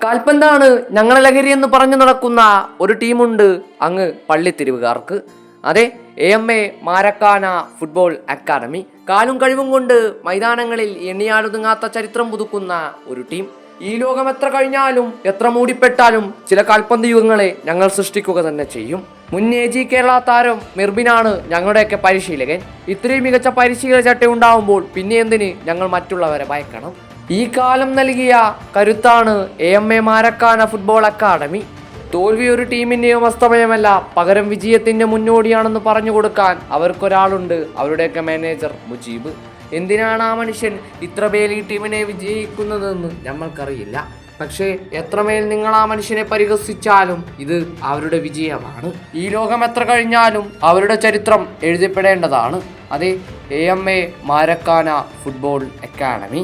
കാൽപന്താണ് ഞങ്ങളെ ലഹരി എന്ന് പറഞ്ഞു നടക്കുന്ന ഒരു ടീമുണ്ട് അങ്ങ് പള്ളിത്തിരിവുകാർക്ക്. അതെ, AMA മാരക്കാന ഫുട്ബോൾ അക്കാദമി. കാലും കഴിവും കൊണ്ട് മൈതാനങ്ങളിൽ എണ്ണിയാലൊതുങ്ങാത്ത ചരിത്രം പുതുക്കുന്ന ഒരു ടീം. ഈ ലോകം എത്ര കഴിഞ്ഞാലും എത്ര മൂടിപ്പെട്ടാലും ചില കാൽപന്ത് യുഗങ്ങളെ ഞങ്ങൾ സൃഷ്ടിക്കുക തന്നെ ചെയ്യും. മുൻ AG കേരള താരം മിർബിനാണ് ഞങ്ങളുടെയൊക്കെ പരിശീലകൻ. ഇത്രയും മികച്ച പരിശീലക ചട്ട ഉണ്ടാവുമ്പോൾ പിന്നെ എന്തിന് ഞങ്ങൾ മറ്റുള്ളവരെ ഭയക്കണം? ഈ കാലം നൽകിയ കരുത്താണ് AMA മാരക്കാന ഫുട്ബോൾ അക്കാദമി. തോൽവി ഒരു ടീമിൻ്റെയോ അസ്തമയമല്ല, പകരം വിജയത്തിൻ്റെ മുന്നോടിയാണെന്ന് പറഞ്ഞു കൊടുക്കാൻ അവർക്കൊരാളുണ്ട്, അവരുടെയൊക്കെ മാനേജർ മുജീബ്. എന്തിനാണ് ആ മനുഷ്യൻ ഇത്രമേൽ ഈ ടീമിനെ വിജയിക്കുന്നതെന്ന് ഞമ്മൾക്കറിയില്ല. പക്ഷേ എത്രമേൽ നിങ്ങൾ ആ മനുഷ്യനെ പരിഹസിച്ചാലും ഇത് അവരുടെ വിജയമാണ്. ഈ ലോകം എത്ര കഴിഞ്ഞാലും അവരുടെ ചരിത്രം എഴുതപ്പെടേണ്ടതാണ്. അതെ, AMA മാരക്കാന ഫുട്ബോൾ അക്കാദമി.